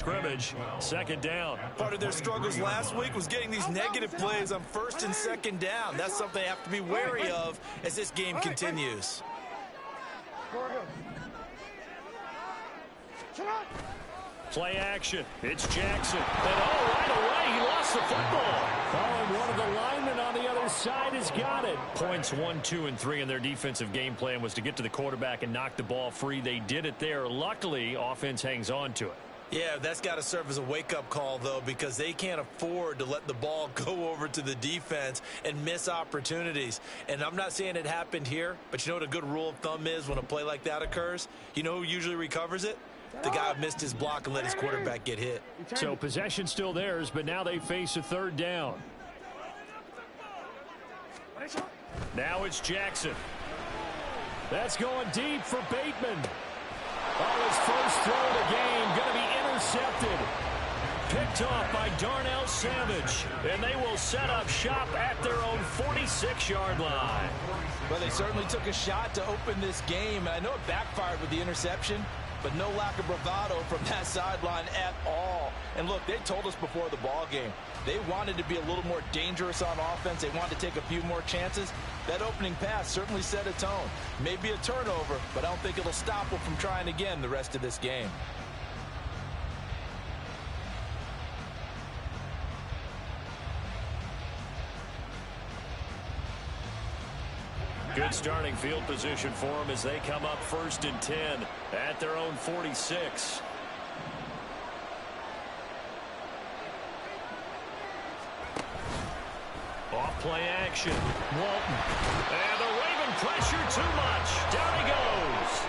Scrimmage, second down. Part of their struggles last week was getting these negative plays on first and second down. That's something they have to be wary of as this game continues. Play action. It's Jackson. And right away, he lost the football. Oh, and one of the linemen on the other side has got it. Points 1, 2, and 3 in their defensive game plan was to get to the quarterback and knock the ball free. They did it there. Luckily, offense hangs on to it. Yeah, that's got to serve as a wake-up call, though, because they can't afford to let the ball go over to the defense and miss opportunities. And I'm not saying it happened here, but you know what a good rule of thumb is when a play like that occurs? You know who usually recovers it? The guy who missed his block and let his quarterback get hit. So possession still theirs, but now they face a third down. Now it's Jackson. That's going deep for Bateman. Oh, his first throw of the game going to be intercepted. Picked off by Darnell Savage. And they will set up shop at their own 46-yard line. Well, they certainly took a shot to open this game. And I know it backfired with the interception, but no lack of bravado from that sideline at all. And look, they told us before the ball game, they wanted to be a little more dangerous on offense. They wanted to take a few more chances. That opening pass certainly set a tone. Maybe a turnover, but I don't think it'll stop them from trying again the rest of this game. Good starting field position for them as they come up 1st and 10 at their own 46. Off play action. Walton. And they're waving pressure too much. Down he goes.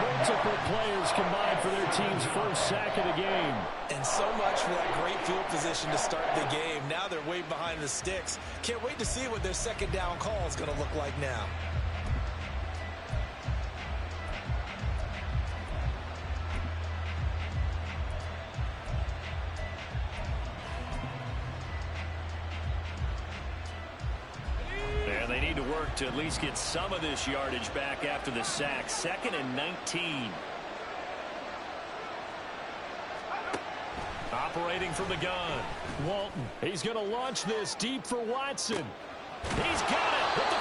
Multiple players combined for their team's first sack of the game. And so much for that great field position to start the game. Now they're way behind the sticks. Can't wait to see what their second down call is going to look like now. And they need to work to at least get some of this yardage back after the sack. 2nd and 19. Operating from the gun. Walton. He's going to launch this deep for Watson. He's got it at the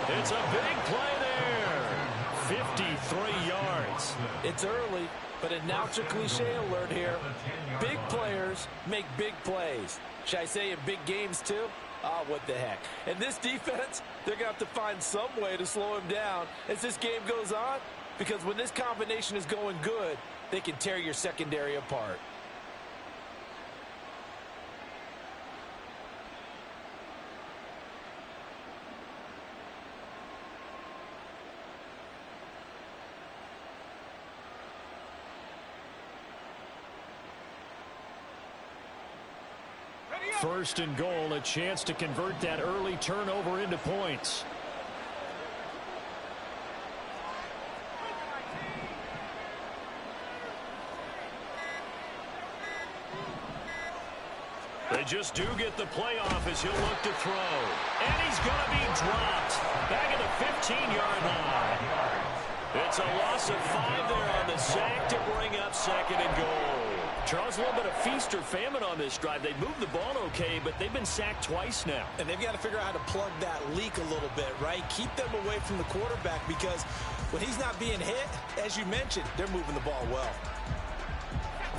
15. It's a big play there. 53 yards. It's early, but announcer cliche alert here. Big players make big plays. Should I say in big games too? Oh, what the heck. And this defense, they're going to have to find some way to slow him down as this game goes on, because when this combination is going good, they can tear your secondary apart. First and goal, a chance to convert that early turnover into points. They just do get the playoff as he'll look to throw. And he's going to be dropped. Back at the 15-yard line. It's a loss of 5 there on the sack to bring up 2nd and goal. Charles, a little bit of feast or famine on this drive. They moved the ball okay, but they've been sacked twice now. And they've got to figure out how to plug that leak a little bit, right? Keep them away from the quarterback, because when he's not being hit, as you mentioned, they're moving the ball well.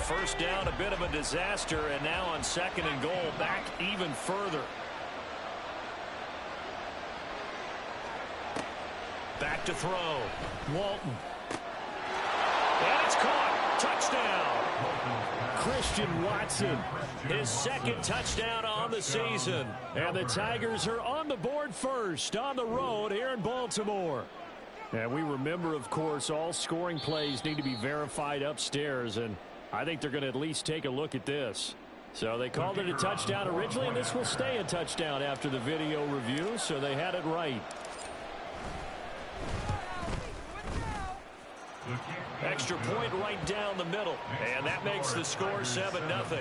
First down, a bit of a disaster, and now on 2nd and goal, back even further. Back to throw. Walton. And it's caught. Touchdown. Christian Watson, his 2nd touchdown on the season. And the Tigers are on the board first on the road here in Baltimore. And we remember, of course, all scoring plays need to be verified upstairs, and I think they're going to at least take a look at this. So they called it a touchdown originally, and this will stay a touchdown after the video review, so they had it right. Extra point right down the middle, and that makes the score 7-0.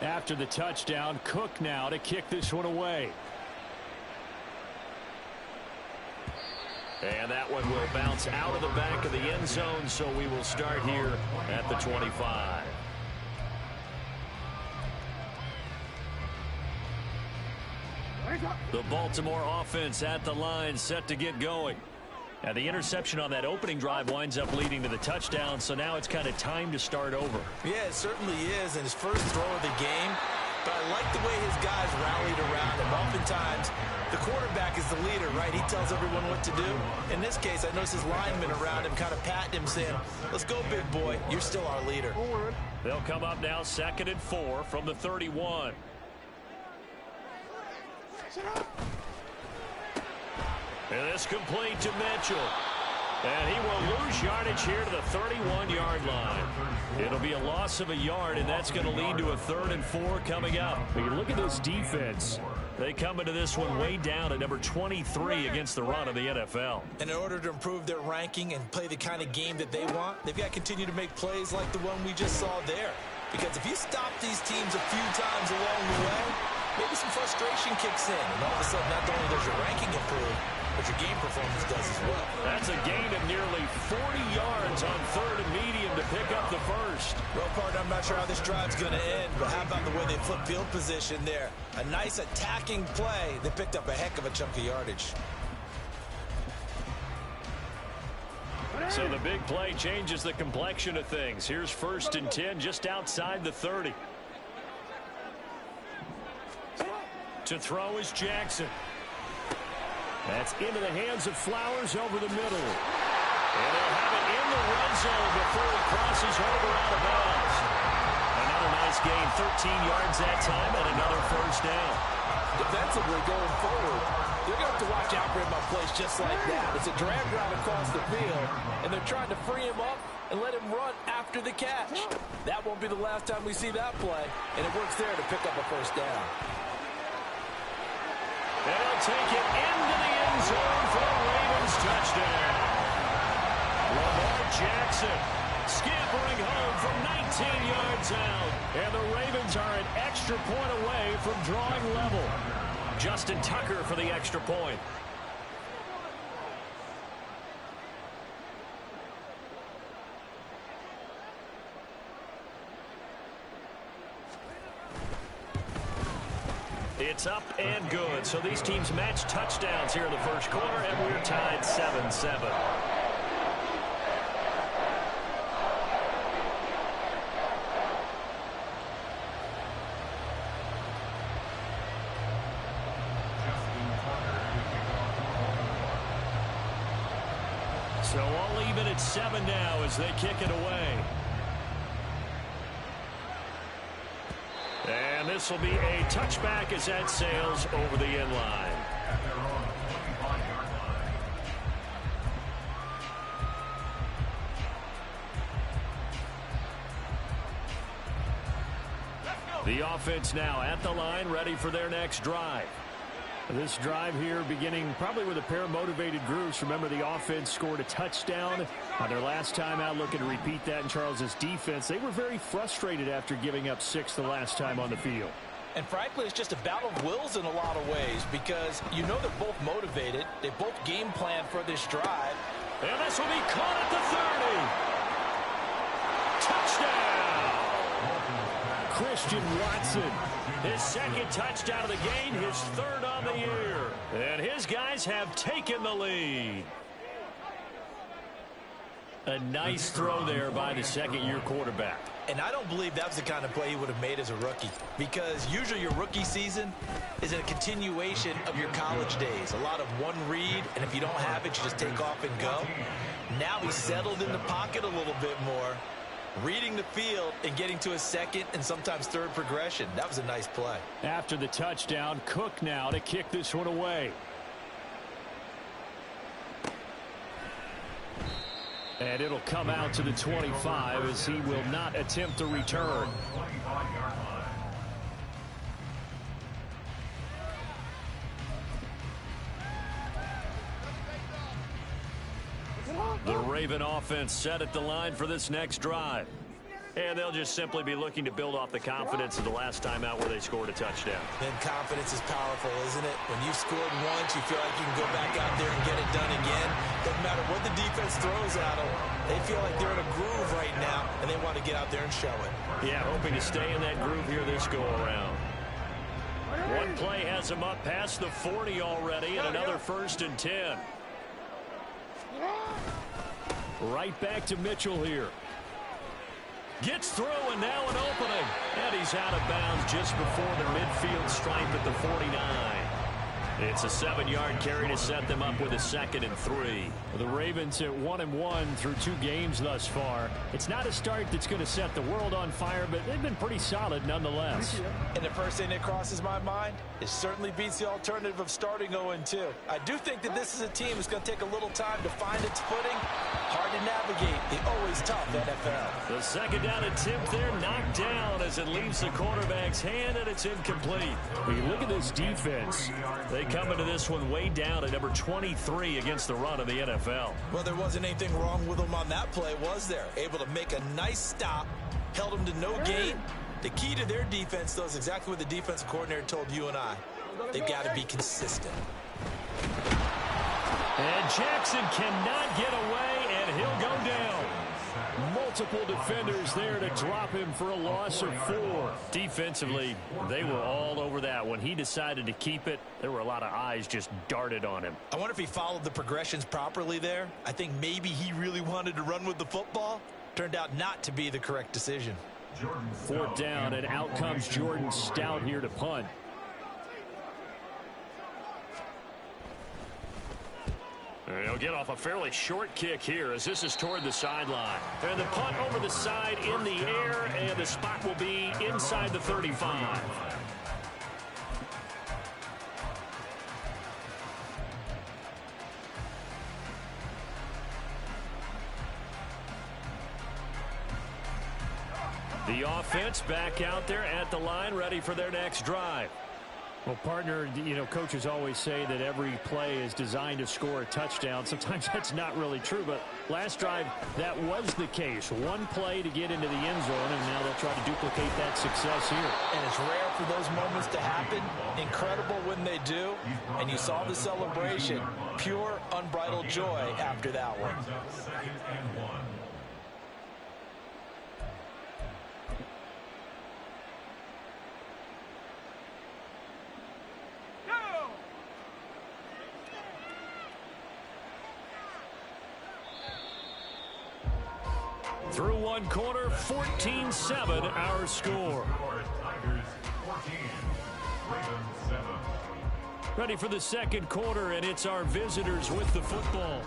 After the touchdown, Cook now to kick this one away. And that one will bounce out of the back of the end zone, so we will start here at the 25. The Baltimore offense at the line, set to get going. And the interception on that opening drive winds up leading to the touchdown, so now it's kind of time to start over. Yeah, it certainly is, and his first throw of the game. But I like the way his guys rallied around him. Oftentimes, the quarterback is the leader, right? He tells everyone what to do. In this case, I noticed his linemen around him kind of patting him, saying, let's go, big boy. You're still our leader. They'll come up now 2nd and 4 from the 31. And this complete to Mitchell. And he will lose yardage here to the 31-yard line. It'll be a loss of a yard, and that's going to lead to a 3rd and 4 coming up. When you look at this defense, they come into this one way down at number 23 against the run of the NFL. And in order to improve their ranking and play the kind of game that they want, they've got to continue to make plays like the one we just saw there. Because if you stop these teams a few times along the way, maybe some frustration kicks in. And all of a sudden, not only does your ranking improve, but your game performance does as well. That's a gain of nearly 40 yards on 3rd and medium to pick up the first. Well, partner, I'm not sure how this drive's going to end, but how about the way they flip field position there? A nice attacking play. They picked up a heck of a chunk of yardage. So the big play changes the complexion of things. Here's 1st and 10 just outside the 30. To throw is Jackson. That's into the hands of Flowers over the middle. And they'll have it in the red zone before he crosses over out of bounds. Another nice gain, 13 yards that time, and another first down. Defensively going forward, they're going to have to watch out for him on plays just like that. It's a drag route across the field, and they're trying to free him up and let him run after the catch. That won't be the last time we see that play, and it works there to pick up a first down. They'll take it into the end zone for a Ravens touchdown. Lamar Jackson scampering home from 19 yards out. And the Ravens are an extra point away from drawing level. Justin Tucker for the extra point. It's up and good. So these teams match touchdowns here in the first quarter, and we're tied 7-7. So all even at 7 now as they kick it away. And this will be a touchback as that sails over the end line. The offense now at the line, ready for their next drive. This drive here beginning probably with a pair of motivated groups. Remember, the offense scored a touchdown on their last time out, looking to repeat that in Charles's defense. They were very frustrated after giving up 6 the last time on the field. And frankly, it's just a battle of wills in a lot of ways, because you know they're both motivated. They both game plan for this drive. And this will be caught at the 30. Touchdown! Christian Watson. His 2nd touchdown of the game, his 3rd on the year. And his guys have taken the lead. A nice throw there by the 2nd-year quarterback. And I don't believe that was the kind of play he would have made as a rookie, because usually your rookie season is a continuation of your college days. A lot of one read, and if you don't have it, you just take off and go. Now he's settled in the pocket a little bit more, reading the field and getting to a 2nd and sometimes 3rd progression. That was a nice play. After the touchdown, Cook now to kick this one away. And it'll come out to the 25 as he will not attempt to return. The Raven offense set at the line for this next drive. And they'll just simply be looking to build off the confidence of the last time out where they scored a touchdown. Then confidence is powerful, isn't it? When you've scored once, you feel like you can go back out there and get it done again. Doesn't matter what the defense throws at them. They feel like they're in a groove right now, and they want to get out there and show it. Yeah, hoping to stay in that groove here this go-around. One play has them up past the 40 already, and another 1st and 10. Right back to Mitchell here. Gets through, and now an opening. And he's out of bounds just before the midfield stripe at the 49. It's a 7-yard carry to set them up with a 2nd and 3. The Ravens at 1-1 through 2 games thus far. It's not a start that's going to set the world on fire, but they've been pretty solid nonetheless. And the first thing that crosses my mind, it certainly beats the alternative of starting 0-2. I do think that this is a team that's going to take a little time to find its footing. Hard to navigate the always tough NFL. The 2nd down attempt there knocked down as it leaves the quarterback's hand, and it's incomplete. When you look at this defense, they come into this one way down at number 23 against the run of the NFL. Well, there wasn't anything wrong with them on that play, was there? Able to make a nice stop, held them to no gain. The key to their defense, though, is exactly what the defensive coordinator told you and I. They've got to be consistent. And Jackson cannot get away, and he'll go down. Multiple defenders there to drop him for a loss of 4. Defensively, they were all over that. When he decided to keep it, there were a lot of eyes just darted on him. I wonder if he followed the progressions properly there. I think maybe he really wanted to run with the football. Turned out not to be the correct decision. 4th down, and out comes Jordan Stout here to punt. He'll get off a fairly short kick here as this is toward the sideline. And the punt over the side in the air, and the spot will be inside the 35. The offense back out there at the line, ready for their next drive. Well, partner, you know, coaches always say that every play is designed to score a touchdown. Sometimes that's not really true, but last drive, that was the case. One play to get into the end zone, and now they'll try to duplicate that success here. And it's rare for those moments to happen. Incredible when they do. And you saw the celebration. Pure, unbridled joy after that one. Through one quarter, 14-7 our score. Ready for the 2nd quarter, and it's our visitors with the football.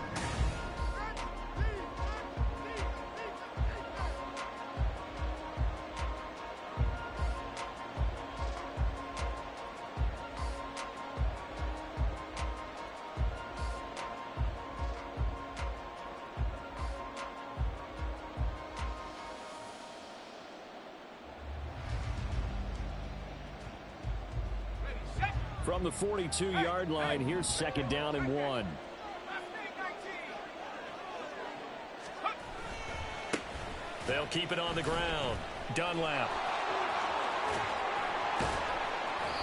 From the 42-yard line, here's 2nd down and 1. They'll keep it on the ground. Dunlap.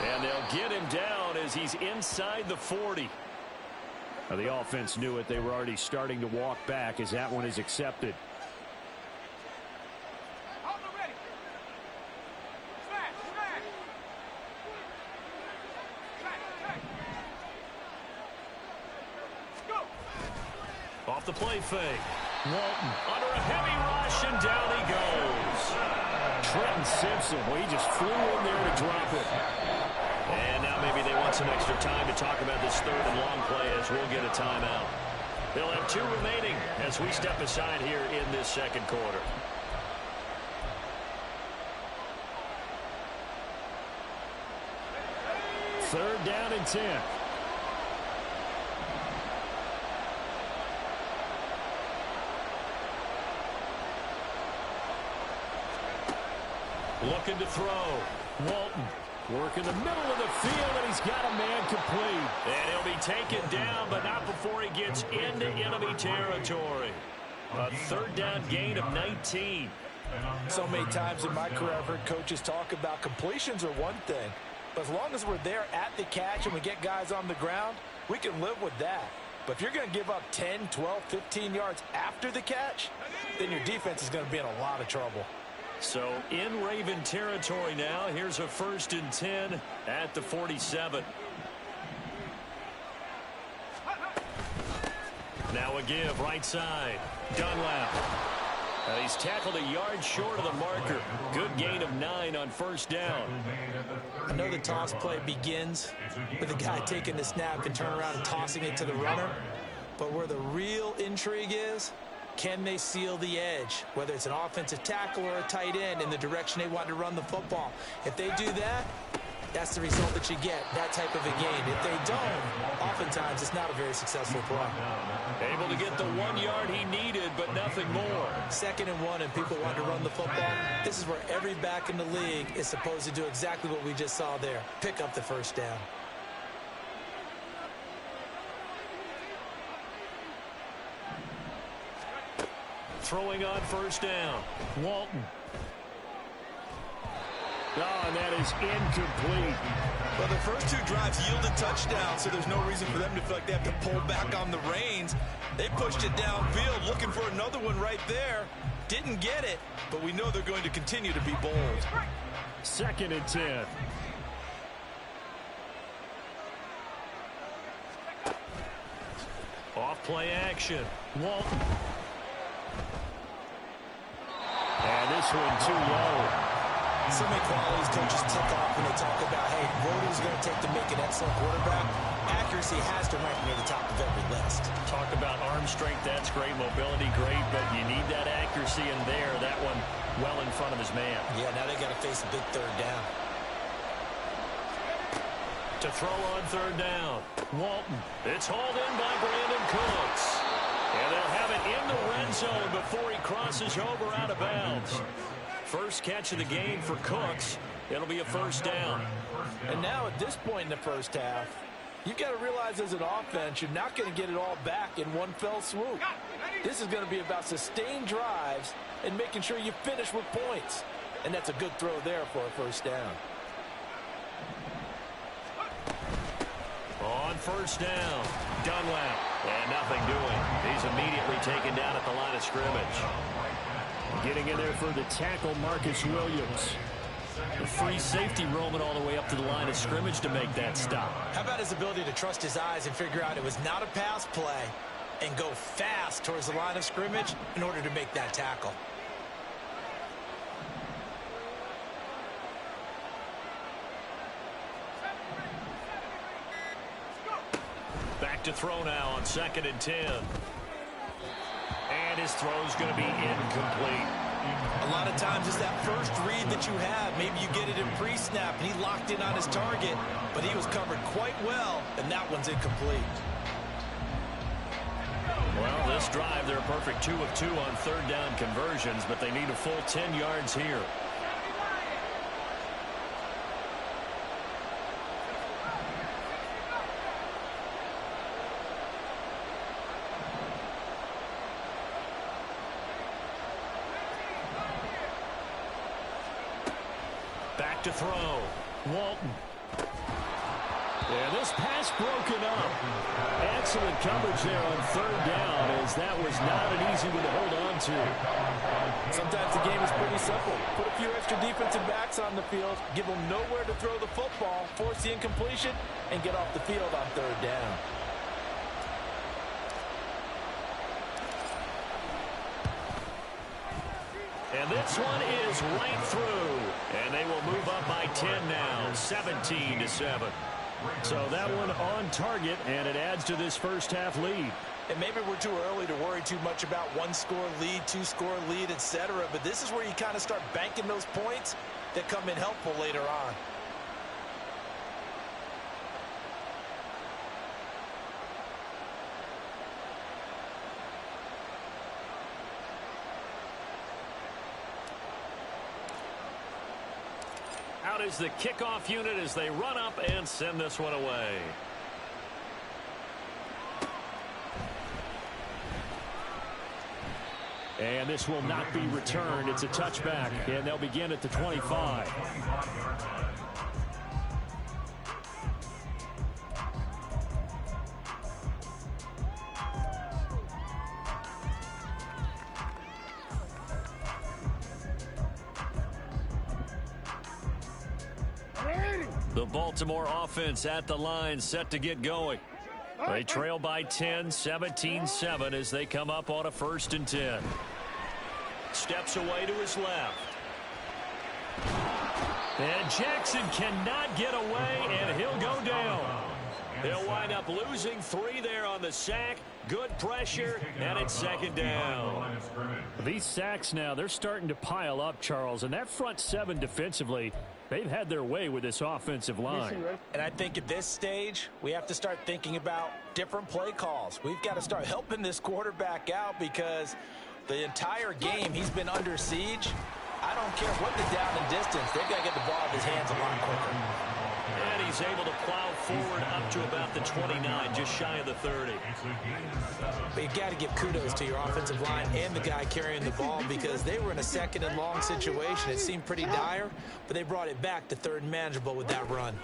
And they'll get him down as he's inside the 40. Now, the offense knew it. They were already starting to walk back as that one is accepted. Off the play fake. Walton under a heavy rush, and down he goes. Trenton Simpson, well, he just flew in there to drop it. And now maybe they want some extra time to talk about this 3rd and long play as we'll get a timeout. They'll have 2 remaining as we step aside here in this 2nd quarter. Third down and 10. Looking to throw. Walton work in the middle of the field, and he's got a man complete. And he'll be taken down, but not before he gets into enemy territory. A 3rd down gain of 19. So many times in my career, I've heard coaches talk about completions are one thing. But as long as we're there at the catch and we get guys on the ground, we can live with that. But if you're going to give up 10, 12, 15 yards after the catch, then your defense is going to be in a lot of trouble. So in Raven territory now, here's a 1st and 10 at the 47. Now a give right side. Dunlap. He's tackled a yard short of the marker. Good gain of 9 on 1st down. I know the toss play begins with the guy taking the snap and turn around and tossing it to the runner. But where the real intrigue is, can they seal the edge, whether it's an offensive tackle or a tight end in the direction they want to run the football? If they do that, that's the result that you get, that type of a gain. If they don't, oftentimes it's not a very successful play. Able to get the 1 yard he needed, but nothing more. 2nd and 1, and people want to run the football. This is where every back in the league is supposed to do exactly what we just saw there. Pick up the 1st down. Throwing on 1st down. Walton. Oh, and that is incomplete. Well, the first 2 drives yielded touchdowns, so there's no reason for them to feel like they have to pull back on the reins. They pushed it downfield, looking for another one right there. Didn't get it, but we know they're going to continue to be bold. 2nd and 10. Off play action. Walton. And this one too low. So many qualities coaches tick off when they talk about, hey, what is it going to take to make an excellent quarterback? Accuracy has to rank near the top of every list. Talk about arm strength, that's great. Mobility, great, but you need that accuracy in there. That one well in front of his man. Yeah, now they got to face a big 3rd down. To throw on 3rd down. Walton. It's hauled in by Brandon Cooks. And they'll have it in the red zone before he crosses over out of bounds. First catch of the game for Cooks. It'll be a 1st down. And now at this point in the first half, you've got to realize as an offense, you're not going to get it all back in one fell swoop. This is going to be about sustained drives and making sure you finish with points. And that's a good throw there for a 1st down. On 1st down, Dunlap. And nothing doing. He's immediately taken down at the line of scrimmage. Getting in there for the tackle, Marcus Williams. The free safety roaming all the way up to the line of scrimmage to make that stop. How about his ability to trust his eyes and figure out it was not a pass play and go fast towards the line of scrimmage in order to make that tackle? Back to throw now on 2nd and 10. And his throw's going to be incomplete. A lot of times it's that first read that you have. Maybe you get it in pre-snap and he locked in on his target, but he was covered quite well, and that one's incomplete. Well, this drive, they're a perfect 2 of 2 on 3rd down conversions, but they need a full 10 yards here. Back to throw. Walton. And this pass broken up. Excellent coverage there on 3rd down, as that was not an easy one to hold on to. Sometimes the game is pretty simple. Put a few extra defensive backs on the field, give them nowhere to throw the football, force the incompletion, and get off the field on 3rd down. And this one is right through. And they will move up by 10 now, 17-7. So that one on target, and it adds to this first half lead. And maybe we're too early to worry too much about 1-score lead, 2-score lead, etc. But this is where you kind of start banking those points that come in helpful later on. Out is the kickoff unit as they run up and send this one away. And this will not be returned. It's a touchback, and they'll begin at the 25. The Baltimore offense at the line, set to get going. They trail by 10, 17-7 as they come up on a 1st and 10. Steps away to his left. And Jackson cannot get away, and he'll go down. They'll wind up losing 3 there on the sack. Good pressure, and it's 2nd down. These sacks now, they're starting to pile up, Charles, and that front 7 defensively, they've had their way with this offensive line. And I think at this stage, we have to start thinking about different play calls. We've got to start helping this quarterback out because the entire game he's been under siege. I don't care what the down and distance. They've got to get the ball in his hands a lot quicker. And he's able to plow forward up to about the 29, just shy of the 30. But you got to give kudos to your offensive line and the guy carrying the ball because they were in a 2nd and long situation. It seemed pretty dire, but they brought it back to 3rd and manageable with that run.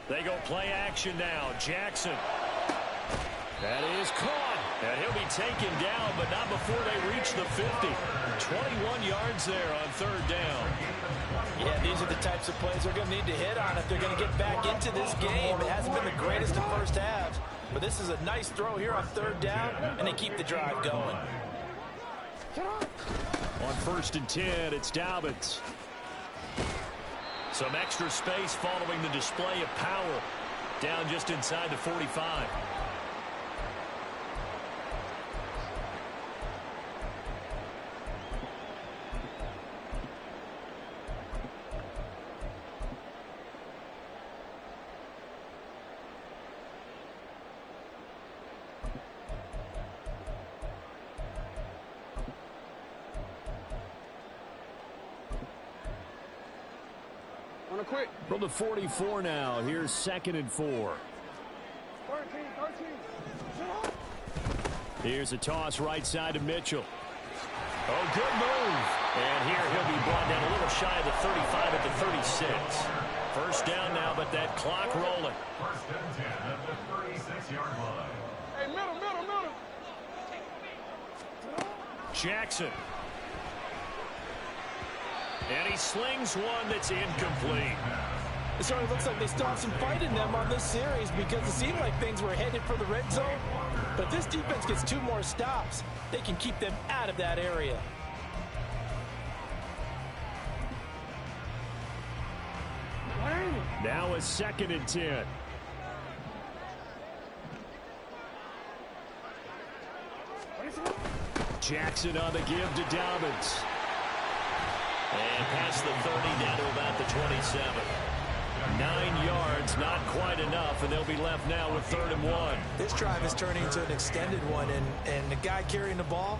They go play action now. Jackson. That is caught. And he'll be taken down, but not before they reach the 50. 21 yards there on 3rd down. Yeah, these are the types of plays they're going to need to hit on if they're going to get back into this game. It hasn't been the greatest of first halves, but this is a nice throw here on 3rd down, and they keep the drive going. On 1st and 10, it's Dobbins. Some extra space following the display of power. Down just inside the 45. From the 44 now, here's 2nd and 4. Here's a toss right side to Mitchell. Oh, good move. And here he'll be brought down a little shy of the 35 at the 36. 1st down now, but that clock rolling. 1st and 10 at the 36-yard line. Hey, middle. Jackson. And he slings one that's incomplete. It certainly looks like they still have some fight in them on this series because it seemed like things were headed for the red zone. But if this defense gets 2 more stops, they can keep them out of that area. Now a 2nd and 10. Jackson on the give to Dobbins. And past the 30 down to about the 27. 9 yards, not quite enough, and they'll be left now with 3rd and 1. This drive is turning into an extended one, and the guy carrying the ball,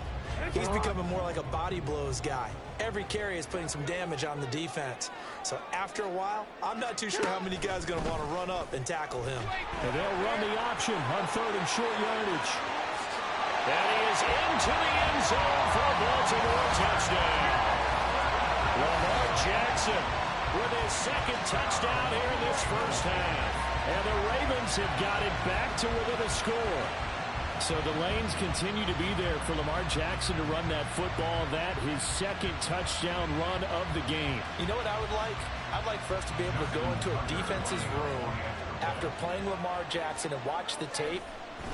he's becoming more like a body blows guy. Every carry is putting some damage on the defense. So after a while, I'm not too sure how many guys are going to want to run up and tackle him. And they'll run the option on 3rd and short yardage. And he is into the end zone for a Baltimore touchdown. Lamar Jackson with his 2nd touchdown here in this 1st half. And the Ravens have got it back to within a score. So the lanes continue to be there for Lamar Jackson to run that football. That his 2nd touchdown run of the game. You know what I would like? I'd like for us to be able to go into a defense's room after playing Lamar Jackson and watch the tape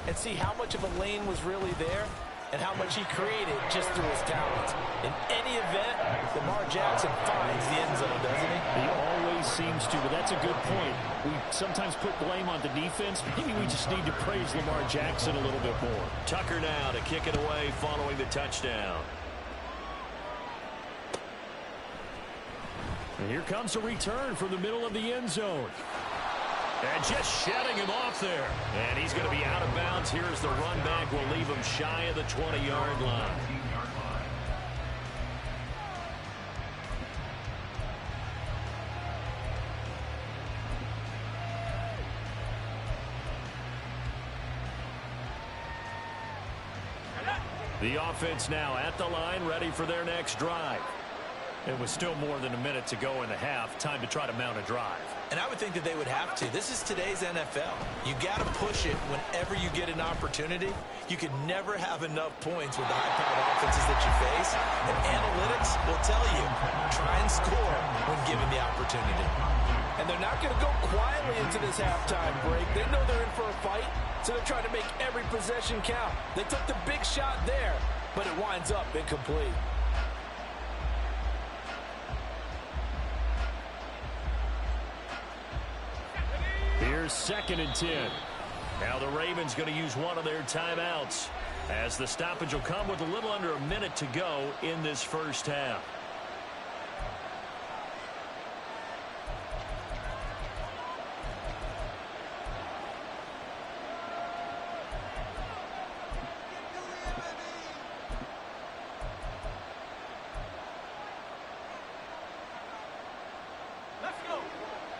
and see how much of a lane was really there and how much he created just through his talents. In any event, Lamar Jackson finds the end zone, doesn't he? He always seems to, but that's a good point. We sometimes put blame on the defense. Maybe we just need to praise Lamar Jackson a little bit more. Tucker now to kick it away following the touchdown. And here comes a return from the middle of the end zone. And just shedding him off there. And he's going to be out of bounds. Here's the run back. Will leave him shy of the 20-yard line. The offense now at the line, ready for their next drive. It was still more than a minute to go in the half. Time to try to mount a drive. And I would think that they would have to. This is today's NFL. You got to push it whenever you get an opportunity. You can never have enough points with the high-powered offenses that you face. And analytics will tell you, try and score when given the opportunity. And they're not going to go quietly into this halftime break. They know they're in for a fight, so they're trying to make every possession count. They took the big shot there, but it winds up incomplete. Here's 2nd and 10. Now the Ravens going to use one of their timeouts, as the stoppage will come with a little under a minute to go in this first half.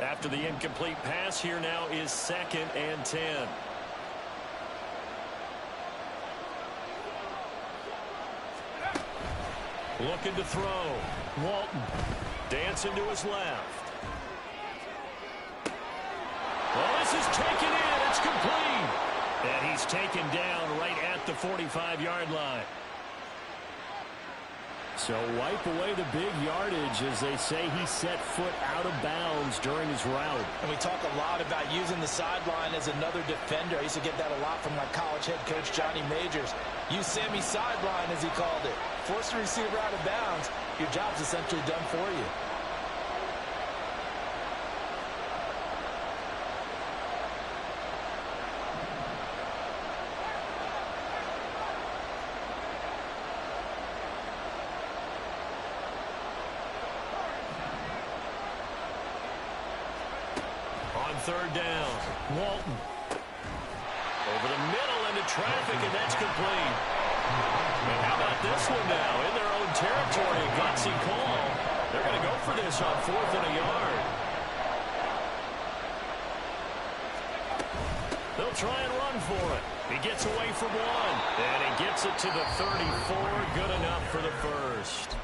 After the incomplete pass, here now is 2nd and 10. Looking to throw. Walton dancing to his left. Well, this is taken in. It's complete. And he's taken down right at the 45-yard line. So wipe away the big yardage as they say he set foot out of bounds during his route. And we talk a lot about using the sideline as another defender. I used to get that a lot from my college head coach, Johnny Majors. Use Sammy sideline, as he called it. Force the receiver out of bounds. Your job's essentially done for you. Third down. Walton. Over the middle into traffic, and that's complete. And how about this one now? In their own territory, a gutsy call. They're going to go for this on 4th and a yard. They'll try and run for it. He gets away from one. And he gets it to the 34. Good enough for the first.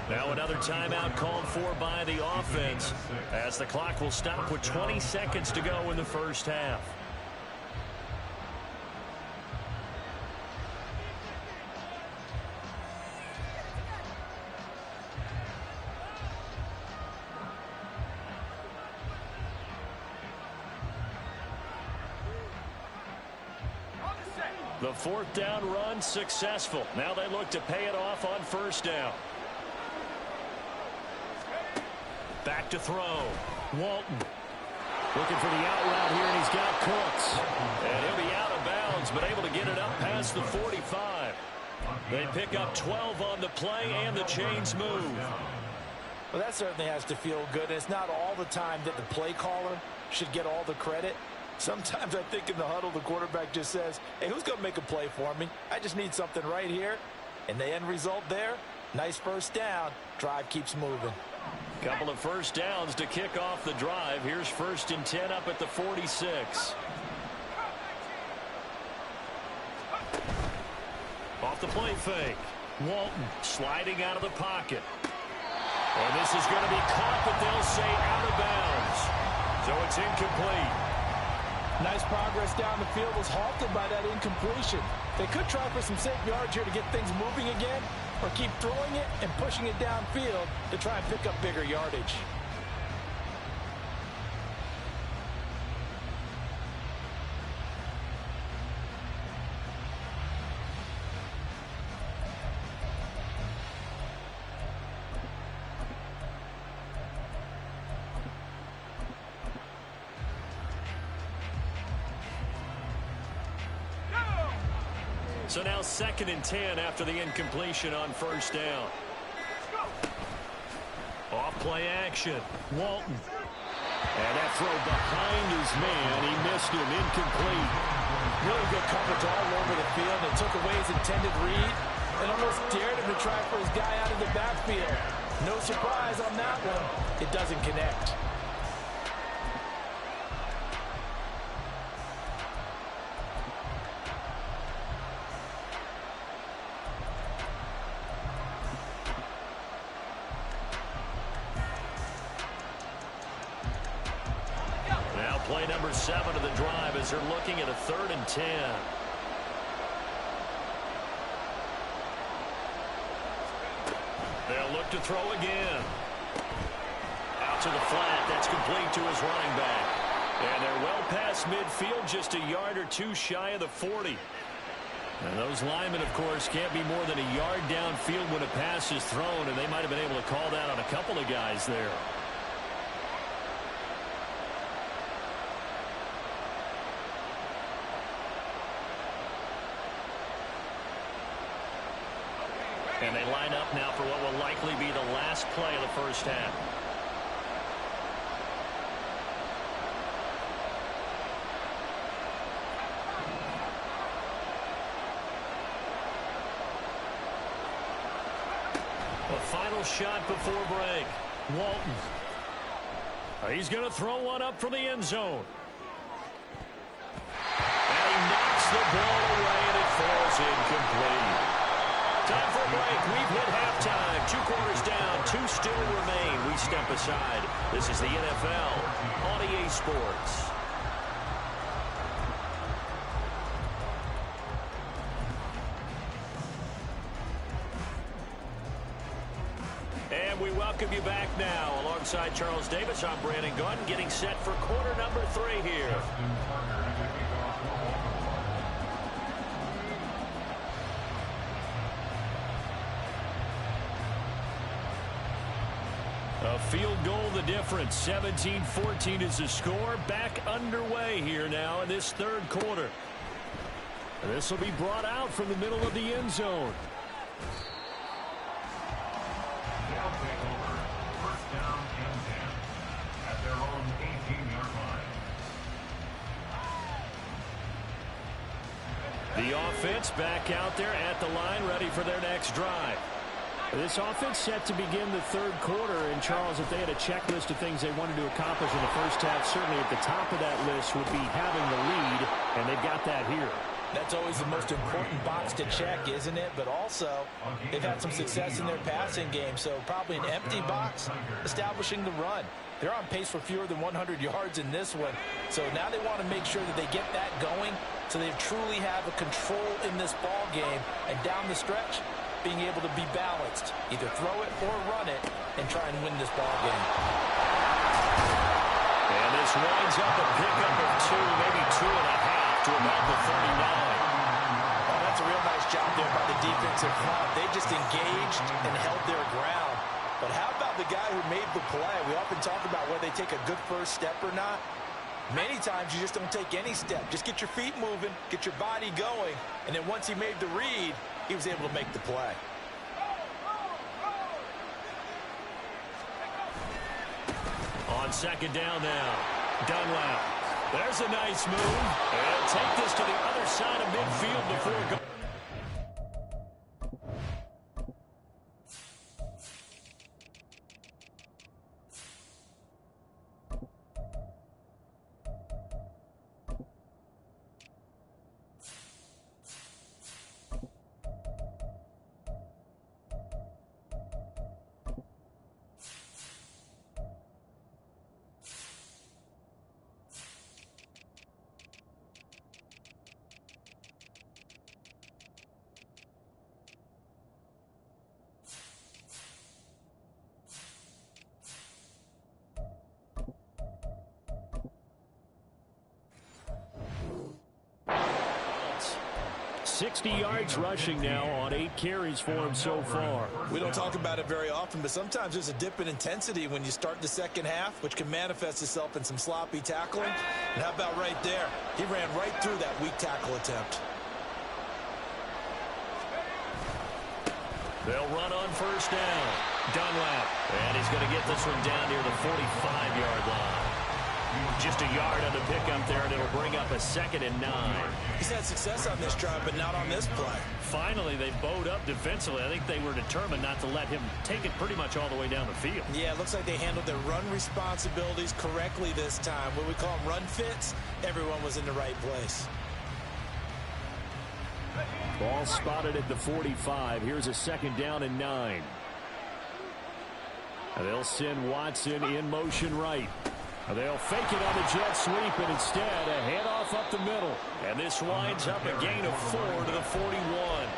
Now another timeout called for by the offense, as the clock will stop with 20 seconds to go in the first half. The 4th down run successful. Now they look to pay it off on 1st down. Back to throw. Walton looking for the out route here, and he's got Cooks. And he'll be out of bounds, but able to get it up past the 45. They pick up 12 on the play, and the chains move. Well, that certainly has to feel good. And it's not all the time that the play caller should get all the credit. Sometimes I think in the huddle, the quarterback just says, hey, who's going to make a play for me? I just need something right here. And the end result there, nice first down. Drive keeps moving. Couple of first downs to kick off the drive. Here's 1st and 10 up at the 46. Off the play fake. Walton sliding out of the pocket. And this is going to be caught, but they'll say out of bounds. So it's incomplete. Nice progress down the field was halted by that incompletion. They could try for some safe yards here to get things moving again, or keep throwing it and pushing it downfield to try and pick up bigger yardage. So now 2nd and 10 after the incompletion on 1st down. Off play action. Walton. And that throw behind his man. He missed him. Incomplete. Really good coverage all over the field. It took away his intended read and almost dared him to try for his guy out of the backfield. No surprise on that one. It doesn't connect. number 7 of the drive as they're looking at a 3rd and 10. They'll look to throw again. Out to the flat. That's complete to his running back. And they're well past midfield, just a yard or two shy of the 40. And those linemen, of course, can't be more than a yard downfield when a pass is thrown, and they might have been able to call that on a couple of guys there. And they line up now for what will likely be the last play of the first half. A final shot before break. Walton. He's going to throw one up from the end zone. And he knocks the ball away, and it falls incomplete. Time for a break. We've hit halftime. 2 quarters down. 2 still remain. We step aside. This is the NFL on EA Sports. And we welcome you back now. Alongside Charles Davis, I'm Brandon Gunn, getting set for quarter number 3 here. A field goal the difference. 17-14 is the score. Back underway here now in this 3rd quarter. This will be brought out from the middle of the end zone. They'll take over. First down and 10 at their own 18-yard line. The offense back out there at the line, ready for their next drive. This offense set to begin the 3rd quarter. And, Charles, if they had a checklist of things they wanted to accomplish in the first half, certainly at the top of that list would be having the lead, and they've got that here. That's always the most important box to check, isn't it? But also, they've had some success in their passing game, so probably an empty box establishing the run. They're on pace for fewer than 100 yards in this one, so now they want to make sure that they get that going so they truly have a control in this ball game, and down the stretch, being able to be balanced, either throw it or run it, and try and win this ball game. And this winds up a pickup of 2, maybe 2.5 to about the 39. Oh, that's a real nice job there by the defensive front. They just engaged and held their ground. But how about the guy who made the play? We often talk about whether they take a good first step or not. Many times you just don't take any step. Just get your feet moving, get your body going, and then once he made the read, he was able to make the play. On 2nd down now, Dunlap. There's a nice move. And take this to the other side of midfield before going. $60 yards rushing now on 8 carries for him so far. We don't talk about it very often, but sometimes there's a dip in intensity when you start the second half, which can manifest itself in some sloppy tackling. And how about right there? He ran right through that weak tackle attempt. They'll run on 1st down. Dunlap. And he's going to get this one down near the 45-yard line. Just a yard on the pickup there, and it'll bring up a 2nd and 9. He's had success on this drive, but not on this play. Finally, they bowed up defensively. I think they were determined not to let him take it pretty much all the way down the field. Yeah, it looks like they handled their run responsibilities correctly this time. What we call them run fits, everyone was in the right place. Ball spotted at the 45. Here's a 2nd down and 9. And they'll send Watson in motion right. They'll fake it on the jet sweep, and instead a handoff up the middle. And this winds up a gain of 4 to the 41.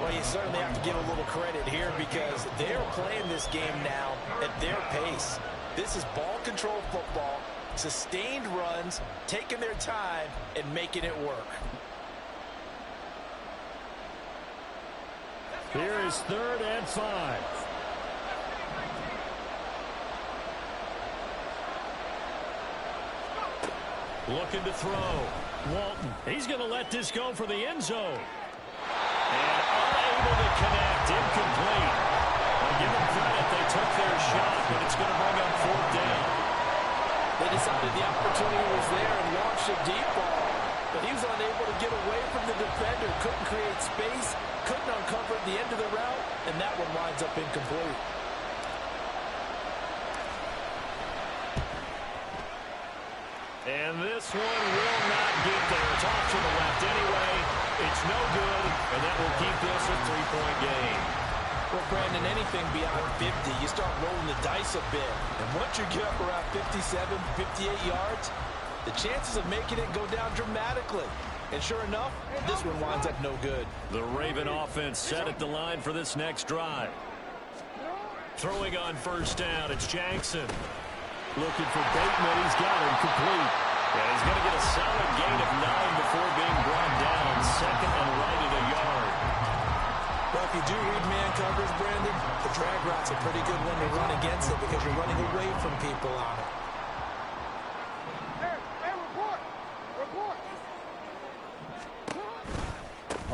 Well, you certainly have to give a little credit here because they're playing this game now at their pace. This is ball control football, sustained runs, taking their time, and making it work. Here is 3rd and 5. Looking to throw. Walton. He's going to let this go for the end zone. And unable to connect. Incomplete. Well, give them credit. They took their shot, but it's going to bring up 4th down. They decided the opportunity was there and launched a deep ball. But he was unable to get away from the defender. Couldn't create space. Couldn't uncover the end of the route. And that one winds up incomplete. And this one will not get there. It's off to the left anyway. It's no good, and that will keep this a 3-point game. Well, Brandon, anything beyond 50, you start rolling the dice a bit. And once you get up around 57, 58 yards, the chances of making it go down dramatically. And sure enough, this one winds up no good. The Raven offense set at the line for this next drive. Throwing on 1st down, it's Jackson. Looking for Bateman. He's got him complete. And he's going to get a solid gain of 9 before being brought down. 2nd and right at a yard. Well, if you do read man coverage, Brandon, the drag route's a pretty good one to run against it because you're running away from people on it.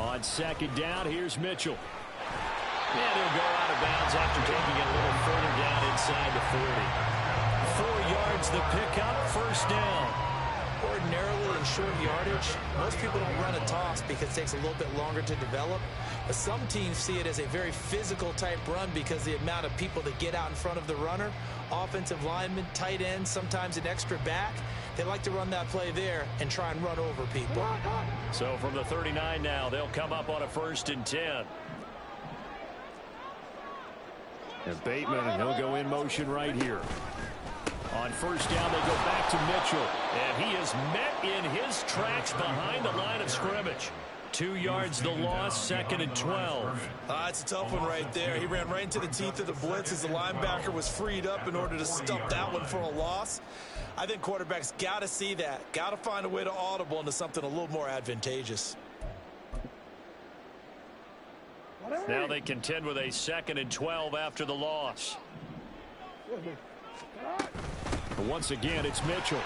On 2nd down, here's Mitchell. And he'll go out of bounds after taking it a little further down inside the 40. 4 yards the pickup, 1st down. Ordinarily in short yardage, most people don't run a toss because it takes a little bit longer to develop. But some teams see it as a very physical type run because the amount of people that get out in front of the runner, offensive linemen, tight ends, sometimes an extra back. They like to run that play there and try and run over people. So from the 39 now, they'll come up on a 1st and 10. And Bateman, he'll go in motion right here. On 1st down, they go back to Mitchell. And he is met in his tracks behind the line of scrimmage. 2 yards the loss, 2nd and 12. It's a tough one right there. He ran right into the teeth of the blitz as the linebacker was freed up in order to stop that one for a loss. I think quarterbacks got to see that. Got to find a way to audible into something a little more advantageous. Now they contend with a 2nd and 12 after the loss. But once again, it's Mitchell.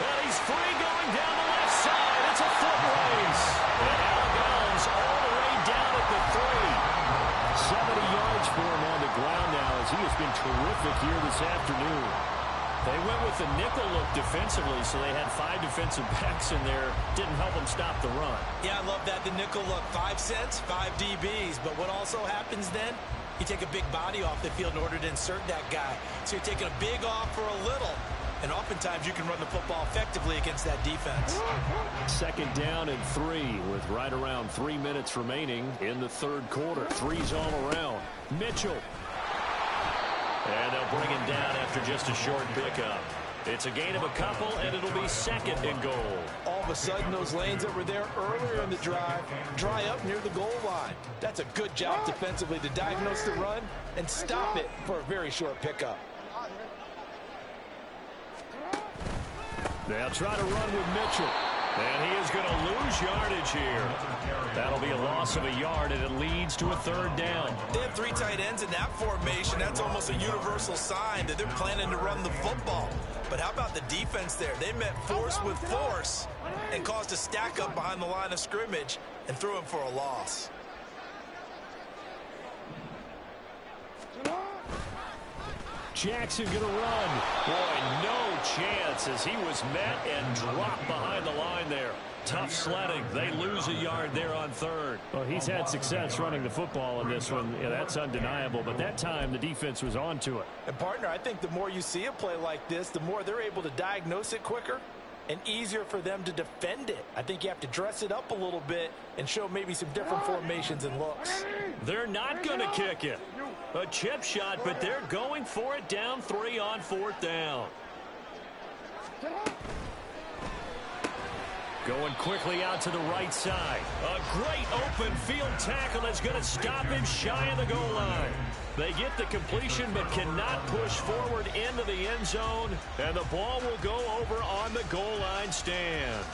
And he's free going down the left side. It's a foot race. And out of bounds all the way down at the 3. 70 yards for him on the ground now as he has been terrific here this afternoon. They went with the nickel look defensively, so they had 5 defensive backs in there. Didn't help them stop the run. Yeah, I love that. The nickel look, 5 cents, 5 DBs. But what also happens then, you take a big body off the field in order to insert that guy. So you're taking a big off for a little. And oftentimes you can run the football effectively against that defense. 2nd down and 3 with right around 3 minutes remaining in the 3rd quarter. 3's all around. Mitchell. And they'll bring him down after just a short pickup. It's a gain of a couple, and it'll be 2nd and goal. All of a sudden, those lanes that were there earlier in the drive dry up near the goal line. That's a good job defensively to diagnose the run and stop it for a very short pickup. They'll try to run with Mitchell. And he is going to lose yardage here. That'll be a loss of a yard, and it leads to a 3rd down. They have 3 tight ends in that formation. That's almost a universal sign that they're planning to run the football. But how about the defense there? They met force with force and caused a stack up behind the line of scrimmage and threw him for a loss. Jackson going to run. Boy, no chance as he was met and dropped behind the line there. Tough sledding. They lose a yard there on 3rd. Well, he's had success running the football in this one. Yeah, that's undeniable. But that time, the defense was on to it. And, partner, I think the more you see a play like this, the more they're able to diagnose it quicker and easier for them to defend it. I think you have to dress it up a little bit and show maybe some different formations and looks. They're not going to kick it. A chip shot, but they're going for it down 3 on 4th down. Going quickly out to the right side. A great open field tackle that's going to stop him shy of the goal line. They get the completion but cannot push forward into the end zone, and the ball will go over on the goal line stand.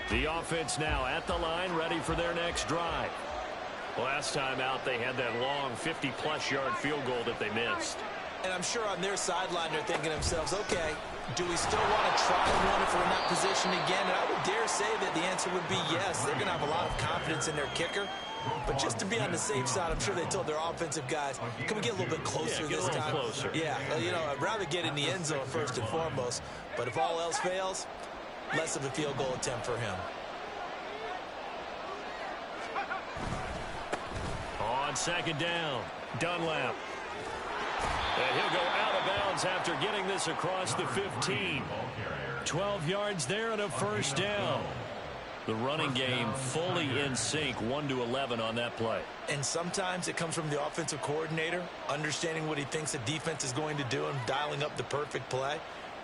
The offense now at the line, ready for their next drive. Last time out, they had that long 50-plus yard field goal that they missed. And I'm sure on their sideline they're thinking to themselves, okay, do we still want to try one if we're in that position again? And I would dare say that the answer would be yes. They're going to have a lot of confidence in their kicker. But just to be on the safe side, I'm sure they told their offensive guys, can we get a little bit closer this time? Closer. Yeah, you know, I'd rather get in the end zone first and foremost. But if all else fails, less of a field goal attempt for him. On 2nd down, Dunlap. And he'll go out of bounds after getting this across the 15. 12 yards there and a 1st down. The running game fully in sync, 1-11 on that play. And sometimes it comes from the offensive coordinator, understanding what he thinks the defense is going to do and dialing up the perfect play.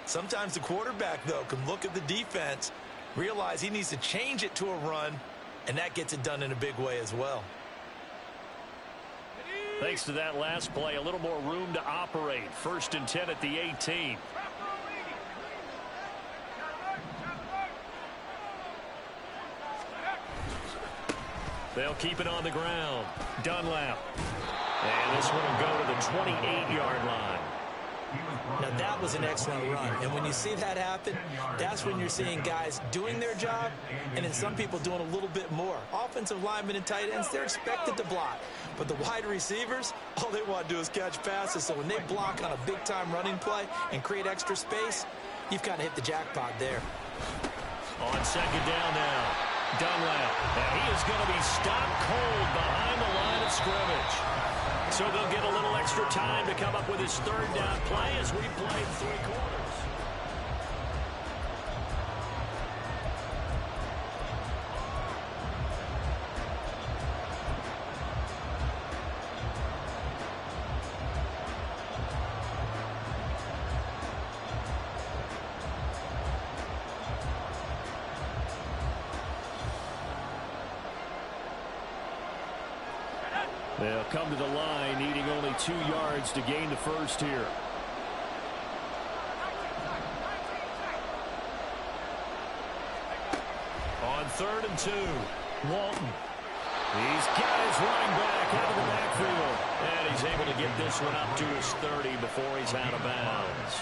Sometimes the quarterback, though, can look at the defense, realize he needs to change it to a run, and that gets it done in a big way as well. Thanks to that last play, a little more room to operate. 1st and 10 at the 18. They'll keep it on the ground. Dunlap. And this one will go to the 28-yard line. Now, that was an excellent run. And when you see that happen, that's when you're seeing guys doing their job and then some people doing a little bit more. Offensive linemen and tight ends, they're expected to block. But the wide receivers, all they want to do is catch passes. So when they block on a big-time running play and create extra space, you've kind of hit the jackpot there. On 2nd down now, Dunlap. And he is going to be stopped cold behind the line of scrimmage. So they'll get a little extra time to come up with his 3rd down play as we play 3 quarters. They'll come to the line, needing only 2 yards to gain the 1st here. On 3rd and 2, Walton. He's got his running back out of the backfield. And he's able to get this one up to his 30 before he's out of bounds.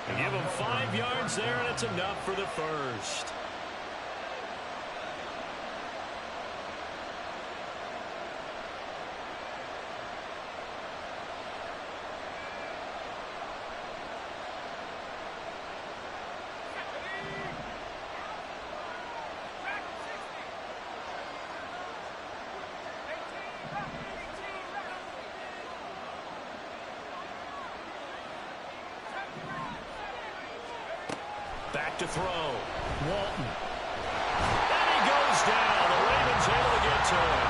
And give him 5 yards there, and it's enough for the 1st. Back to throw. Walton. And he goes down. The Ravens able to get to him.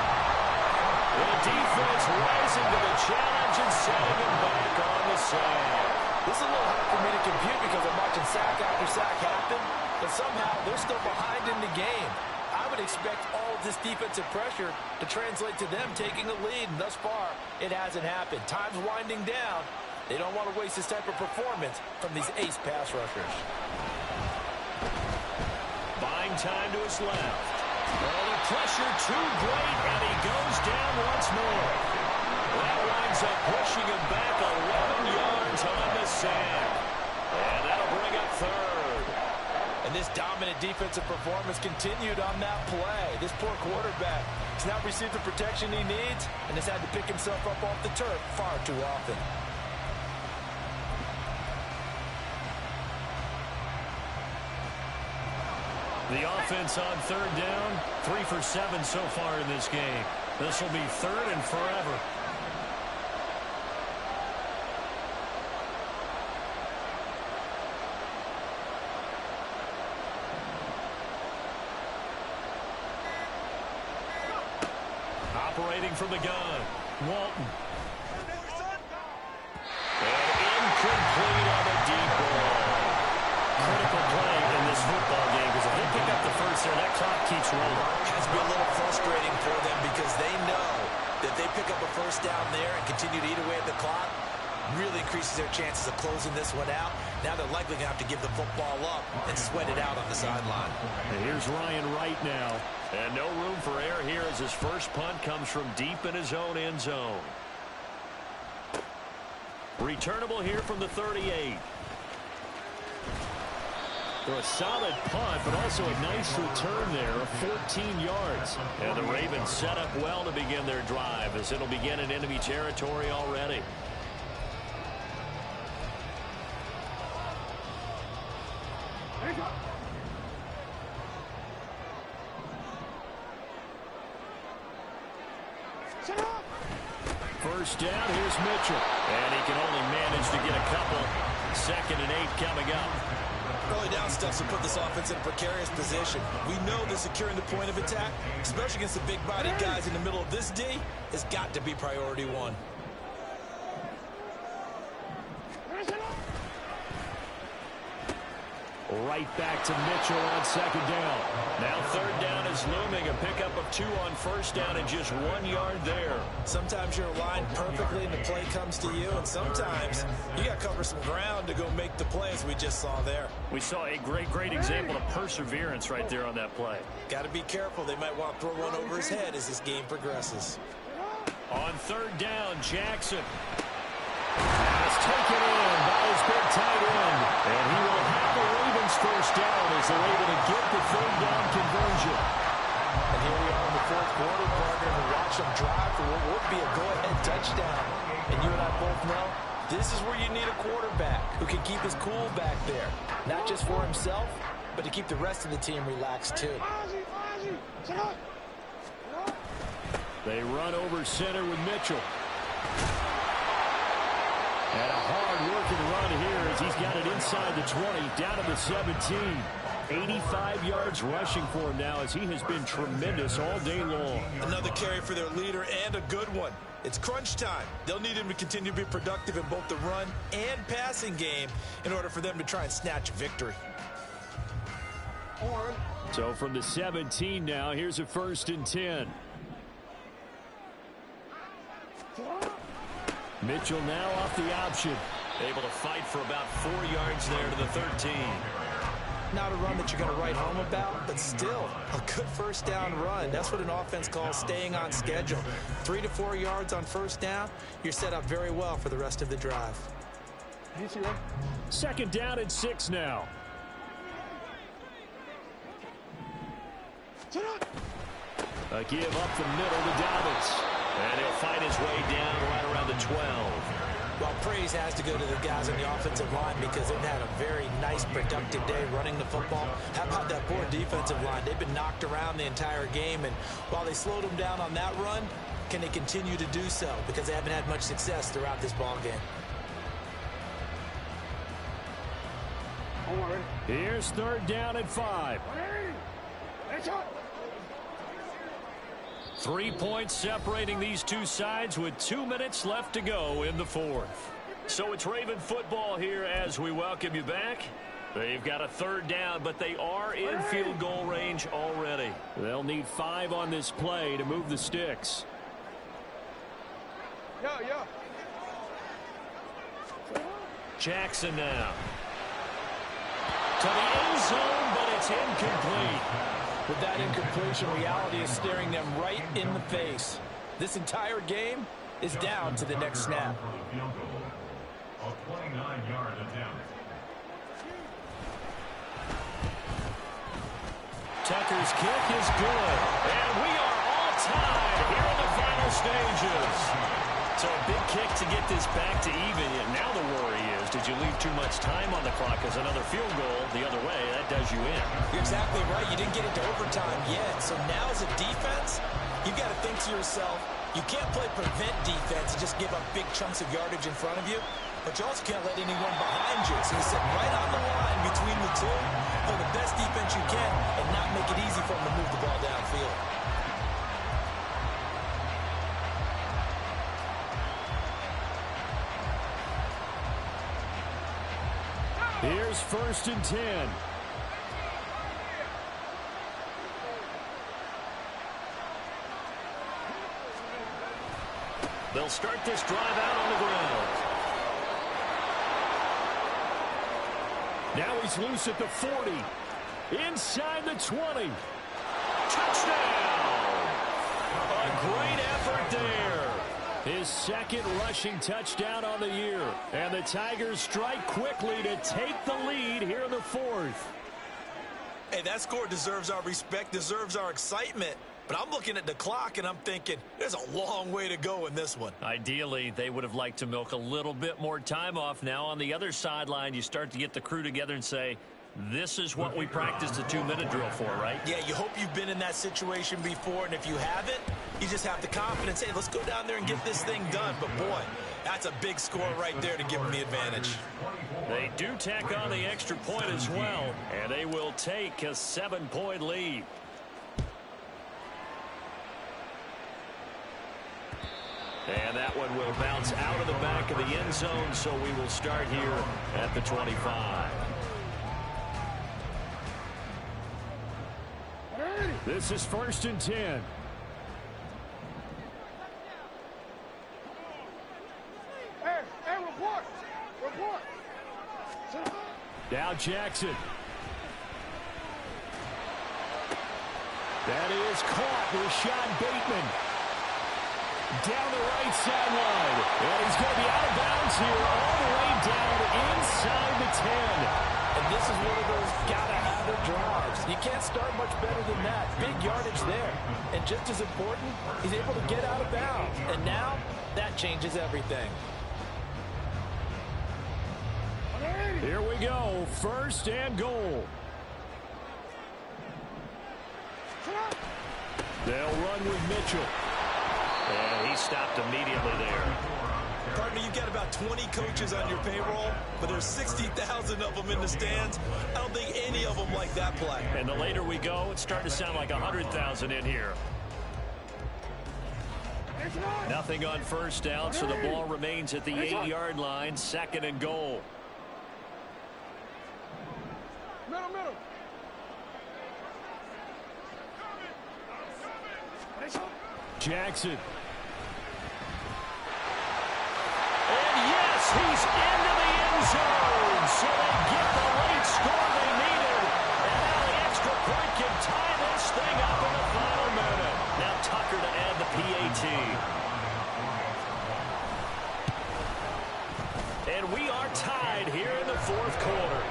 The defense rising to the challenge and setting him back on the side. This is a little hard for me to compute because I'm watching sack after sack happen, but somehow they're still behind in the game. I would expect all of this defensive pressure to translate to them taking the lead, and thus far, it hasn't happened. Time's winding down. They don't want to waste this type of performance from these ace pass rushers. Buying time to his left. Oh, the pressure too great, and he goes down once more. That winds up pushing him back 11 yards on the sack. And that'll bring up 3rd. And this dominant defensive performance continued on that play. This poor quarterback has not received the protection he needs and has had to pick himself up off the turf far too often. The offense on third down, 3 for 7 so far in this game. This will be third and forever. Operating from the gun, Walton. And incomplete on the deep ball. Critical play in this football game because if they pick up the first there, that clock keeps rolling. Has been a little frustrating for them because they know that they pick up a first down there and continue to eat away at the clock, really increases their chances of closing this one out. Now they're likely going to have to give the football up and sweat it out on the sideline. And here's Ryan Wright now. And no room for error here as his first punt comes from deep in his own end zone. Returnable here from the 38. For a solid punt, but also a nice return there of 14 yards. And the Ravens set up well to begin their drive as it'll begin in enemy territory already. First down, here's Mitchell. And he can only manage to get a couple. 2nd and 8 coming up. Early down stuffs will put this offense in a precarious position. We know that securing the point of attack, especially against the big-bodied guys in the middle of this D, has got to be priority one. Right back to Mitchell on 2nd down. Now 3rd down is looming. A pickup of 2 on 1st down and just 1 yard there. Sometimes you're aligned perfectly and the play comes to you, and sometimes you got to cover some ground to go make the play, as we just saw there. We saw a great example of perseverance right there on that play. Got to be careful. They might want to throw one over his head as this game progresses. On 3rd down, Jackson. That's taken in by his big tight end. And he will have the Ravens first down as they're able to get the 3rd down conversion. And here we are in the 4th quarter, partner, and watch them drive for what would be a go-ahead touchdown. And you and I both know this is where you need a quarterback who can keep his cool back there. Not just for himself, but to keep the rest of the team relaxed too. They run over center with Mitchell. And a hard-working run here as he's got it inside the 20, down to the 17. 85 yards rushing for him now as he has been tremendous all day long. Another carry for their leader and a good one. It's crunch time. They'll need him to continue to be productive in both the run and passing game in order for them to try and snatch victory. So from the 17 now, here's a 1st and 10. Mitchell now off the option. Able to fight for about 4 yards there to the 13. Not a run that you're going to write home about, but still a good first down run. That's what an offense calls staying on schedule. 3 to 4 yards on first down, you're set up very well for the rest of the drive. 2nd down and 6 now. A give up the middle to Dobbins. And he'll fight his way down right around the 12. Well, praise has to go to the guys on the offensive line because they've had a very nice, productive day running the football. How about that poor defensive line? They've been knocked around the entire game, and while they slowed them down on that run, can they continue to do so? Because they haven't had much success throughout this ball game. Here's 3rd down and 5. 3 points separating these two sides with 2 minutes left to go in the 4th. So it's Raven football here as we welcome you back. They've got a 3rd down, but they are in field goal range already. They'll need 5 on this play to move the sticks. Jackson now. To the end zone, but it's incomplete. With that incompletion, reality is staring them right in the face. This entire game is down to the next snap. A 29-yard attempt. Tucker's kick is good. And we are all tied here in the final stages. So a big kick to get this back to even. Now the worry is, did you leave too much time on the clock? Because another field goal the other way, that does you in. You're exactly right. You didn't get into overtime yet. So now as a defense, you've got to think to yourself, you can't play prevent defense and just give up big chunks of yardage in front of you. But you also can't let anyone behind you. So you sit right on the line between the two, play the best defense you can, and not make it easy for them to move the ball downfield. Here's 1st and 10. They'll start this drive out on the ground. Now he's loose at the 40. Inside the 20. Touchdown! A great effort there. His 2nd rushing touchdown on the year. And the Tigers strike quickly to take the lead here in the 4th. Hey, that score deserves our respect, deserves our excitement. But I'm looking at the clock, and I'm thinking, there's a long way to go in this one. Ideally, they would have liked to milk a little bit more time off. Now on the other sideline, you start to get the crew together and say, this is what we practiced a 2-minute drill for, right? Yeah, you hope you've been in that situation before, and if you haven't, you just have the confidence, hey, let's go down there and get this thing done. But, boy, that's a big score right there to give them the advantage. They do tack on the extra point as well, and they will take a 7-point lead. And that one will bounce out of the back of the end zone, so we will start here at the 25. This is 1st and 10. Report. Now Jackson. That is caught. Rashad Bateman. Down the right sideline. And he's going to be out of bounds here all the way down inside the 10. And this is one of those gotta-have-it drives. You can't start much better than that. Big yardage there. And just as important, he's able to get out of bounds. And now, that changes everything. Here we go. 1st and goal. They'll run with Mitchell. And he stopped immediately there. Partner, you've got about 20 coaches on your payroll, but there's 60,000 of them in the stands. I don't think any of them like that play. And the later we go, it's starting to sound like 100,000 in here. Nothing on 1st down, so the ball remains at the 8-yard line. 2nd and goal. Middle. Jackson. And yes, he's into the end zone. So they get the late score they needed. And now the extra point can tie this thing up in the final minute. Now Tucker to add the PAT. And we are tied here in the 4th quarter.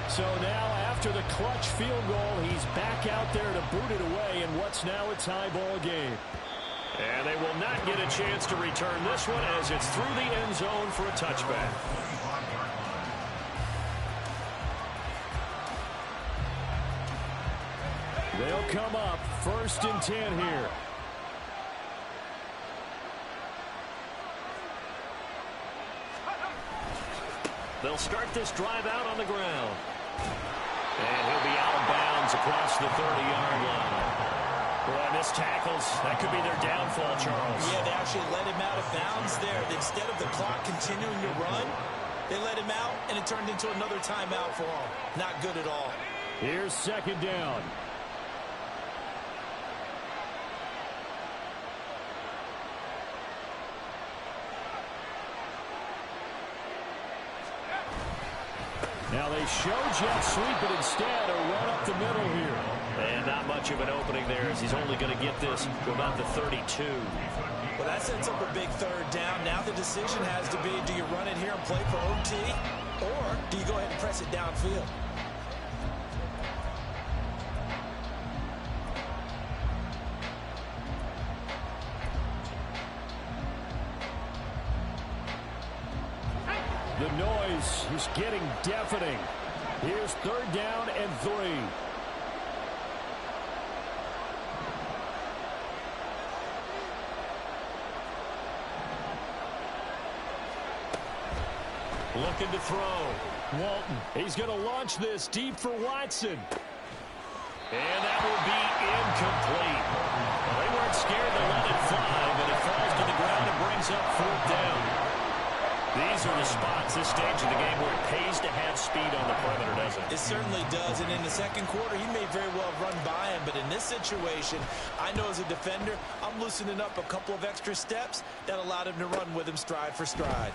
So now after the clutch field goal, he's back out there to boot it away in what's now a tie ball game. And they will not get a chance to return this one as it's through the end zone for a touchback. They'll come up 1st and 10 here. They'll start this drive out on the ground. And he'll be out of bounds across the 30-yard line. Boy, missed tackles. That could be their downfall, Charles. Yeah, they actually let him out of bounds there. Instead of the clock continuing to run, they let him out, and it turned into another timeout for him. Not good at all. Here's 2nd down. Now they show jet sweep, but instead a run up the middle here. And not much of an opening there as he's only going to get this to about the 32. Well, that sets up a big 3rd down. Now the decision has to be, do you run it here and play for OT? Or do you go ahead and press it downfield? The noise is getting deafening. Here's 3rd down and 3. Looking to throw. Walton. He's going to launch this deep for Watson. And that will be incomplete. Well, they weren't scared to let it fly, but it falls to the ground and brings up 4th down. These are the spots, this stage of the game, where it pays to have speed on the perimeter, doesn't it? It certainly does, and in the second quarter, he may very well run by him, but in this situation, I know as a defender, I'm loosening up a couple of extra steps that allowed him to run with him stride for stride.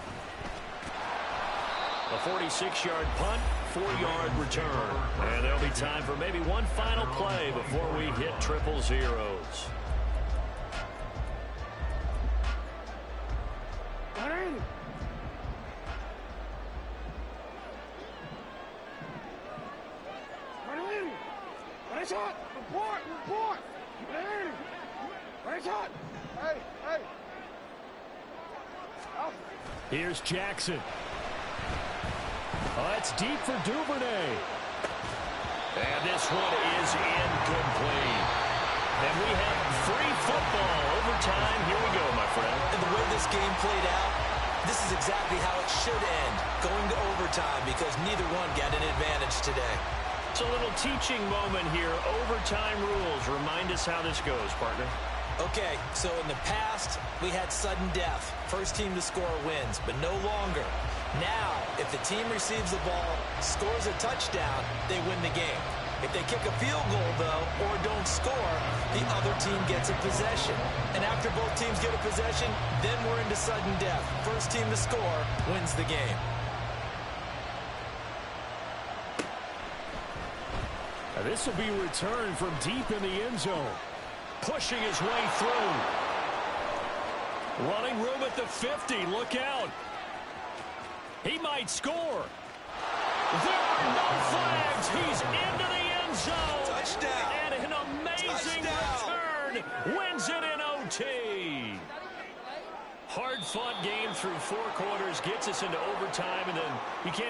A 46-yard punt, 4-yard return. And there'll be time for maybe one final play before we hit triple zeros. Report! Hey! Here's Jackson. Oh, it's deep for Duvernay. And this one is incomplete. And we have free football. Overtime. Here we go, my friend. And the way this game played out, this is exactly how it should end, going to overtime, because neither one got an advantage today. It's a little teaching moment here. Overtime rules. Remind us how this goes, partner. Okay, so in the past, we had sudden death. First team to score wins, but no longer. Now, if the team receives the ball, scores a touchdown, they win the game. If they kick a field goal, though, or don't score, the other team gets a possession. And after both teams get a possession, then we're into sudden death. First team to score wins the game. Now, this will be returned from deep in the end zone. Pushing his way through. Running room at the 50. Look out. He might score. There are no flags. He's into the end zone. Touchdown. And an amazing return. Wins it in OT. Hard-fought game through 4 quarters. Gets us into overtime, and then you can't